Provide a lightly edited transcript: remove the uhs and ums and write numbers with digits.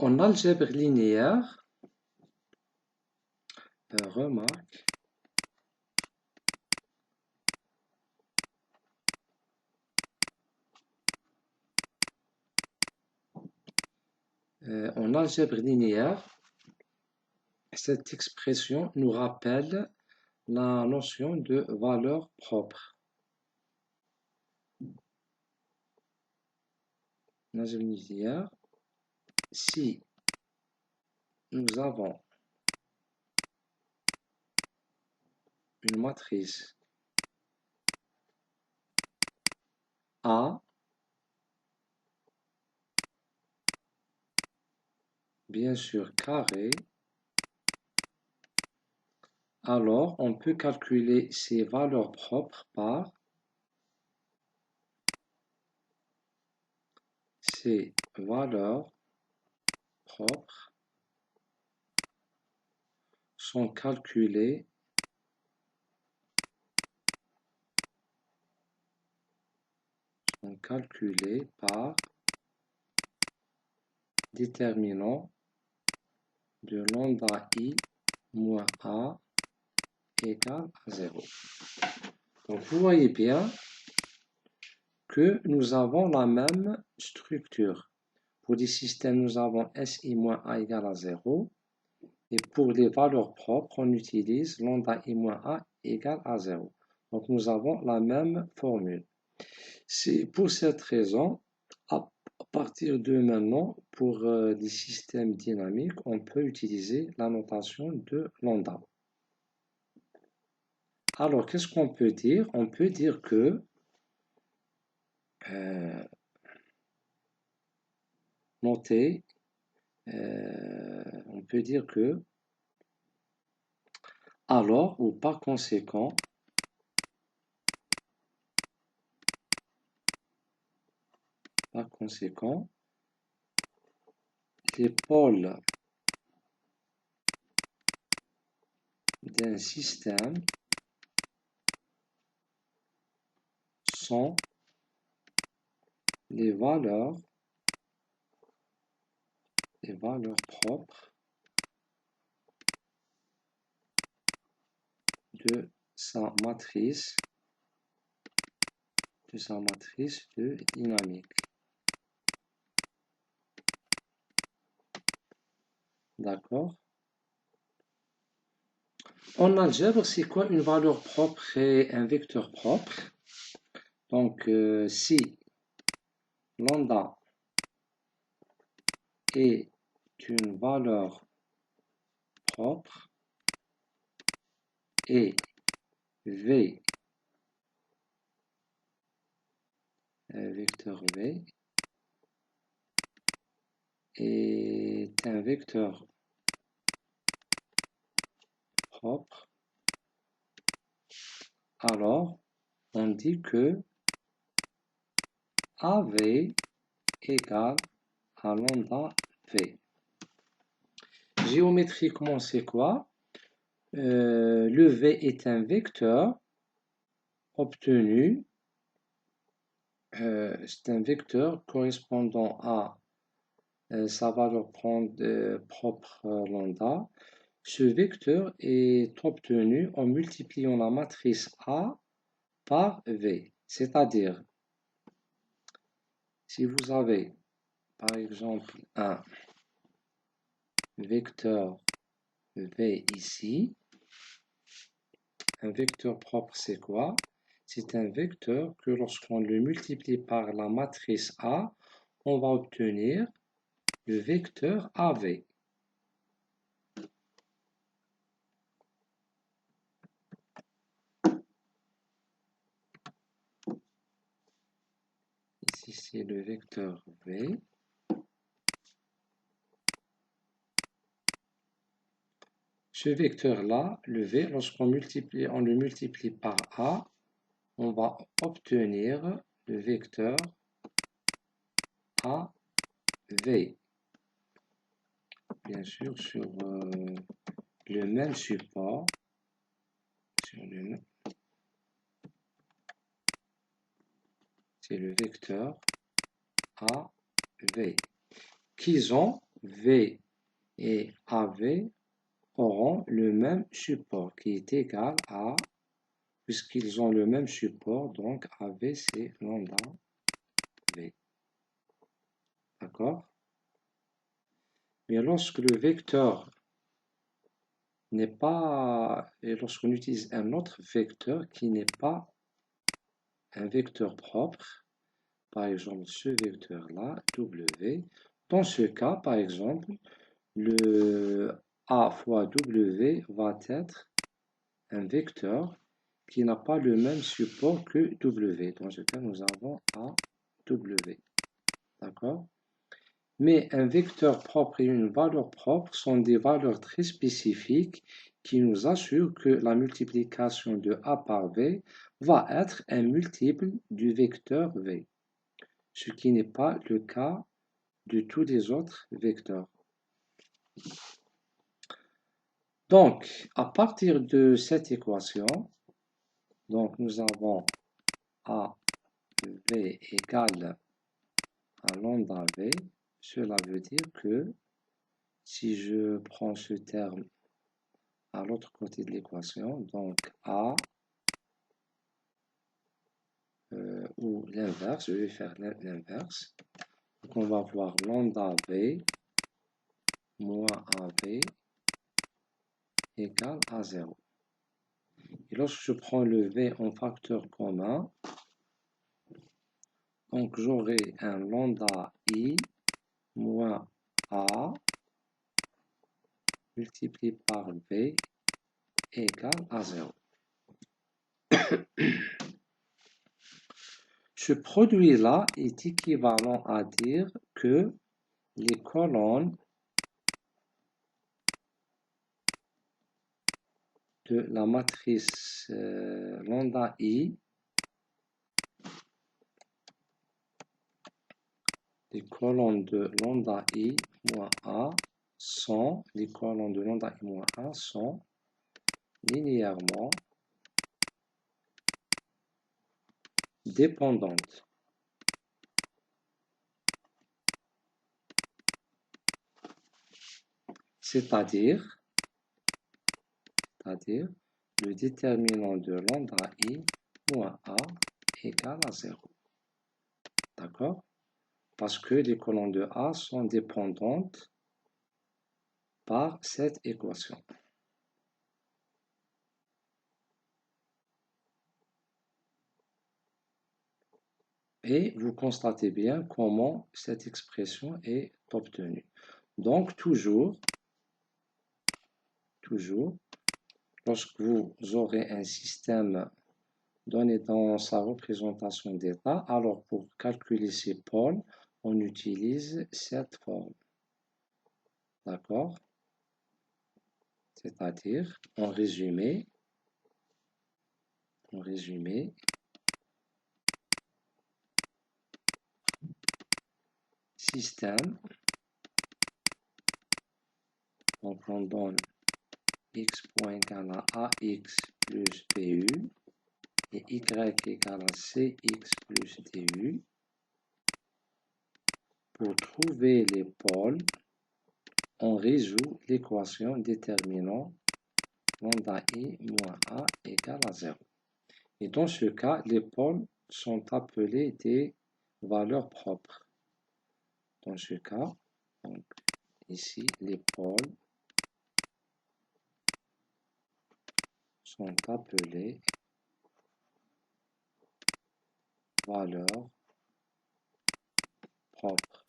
En algèbre linéaire, remarque, en algèbre linéaire, cette expression nous rappelle la notion de valeur propre. En algèbre linéaire, si nous avons une matrice A, bien sûr carré, alors on peut calculer ses valeurs propres par ses valeurs propres sont calculées par déterminant de lambda I moins A égale à 0. Donc vous voyez bien que nous avons la même structure. Pour des systèmes, nous avons SI moins A égale à 0. Et pour les valeurs propres, on utilise lambda I moins A égale à 0. Donc nous avons la même formule. C'est pour cette raison, à partir de maintenant, pour les systèmes dynamiques, on peut utiliser la notation de lambda. Alors, qu'est-ce qu'on peut dire? On peut dire que noter, on peut dire que alors ou par conséquent, les pôles d'un système sont les valeurs propres de sa matrice de dynamique. D'accord? En algèbre, c'est quoi une valeur propre et un vecteur propre? Donc, si lambda est une valeur propre et V, vecteur V, est un vecteur propre, alors on dit que AV égale à lambda V. Géométriquement, c'est quoi? Le V est un vecteur obtenu, c'est un vecteur correspondant à sa valeur propre lambda. Ce vecteur est obtenu en multipliant la matrice A par V. C'est-à-dire, si vous avez par exemple un vecteur V ici, un vecteur propre c'est quoi? C'est un vecteur que lorsqu'on le multiplie par la matrice A, on va obtenir le vecteur AV. Ici, c'est le vecteur V. Ce vecteur-là, le V, lorsqu'on le multiplie par A, on va obtenir le vecteur AV. Bien sûr, sur le même support. C'est le vecteur AV. Qu'ils ont V et AV auront le même support qui est égal à, puisqu'ils ont le même support, donc AV c'est lambda V. D'accord? Mais lorsque le vecteur n'est pas, et lorsqu'on utilise un autre vecteur qui n'est pas un vecteur propre, par exemple ce vecteur-là, W, dans ce cas, par exemple, le A fois W va être un vecteur qui n'a pas le même support que W. Dans ce cas, nous avons AW. D'accord? Mais un vecteur propre et une valeur propre sont des valeurs très spécifiques qui nous assurent que la multiplication de A par V va être un multiple du vecteur V, ce qui n'est pas le cas de tous les autres vecteurs. Donc, à partir de cette équation, donc nous avons AV égale à lambda V. Cela veut dire que si je prends ce terme à l'autre côté de l'équation, donc A ou l'inverse, je vais faire l'inverse. Donc on va voir lambda V moins AV égale à 0. Et lorsque je prends le V en facteur commun, donc j'aurai un lambda I moins A multiplié par V égale à 0. Ce produit-là est équivalent à dire que les colonnes de la matrice lambda I, les colonnes de lambda I moins A sont, les colonnes de lambda I moins A sont linéairement dépendantes. C'est-à-dire le déterminant de lambda I moins A égale à 0. D'accord? Parce que les colonnes de A sont dépendantes par cette équation. Et vous constatez bien comment cette expression est obtenue. Donc, toujours, lorsque vous aurez un système donné dans sa représentation d'état, alors pour calculer ces pôles, on utilise cette forme. D'accord? C'est-à-dire, en résumé, système, donc on donne x point égal à ax plus bu et y égale à cx plus du. Pour trouver les pôles, on résout l'équation déterminant lambda I moins A égale à 0. Et dans ce cas, les pôles sont appelés des valeurs propres. Dans ce cas, donc, ici, les pôles sont appelés valeurs propres.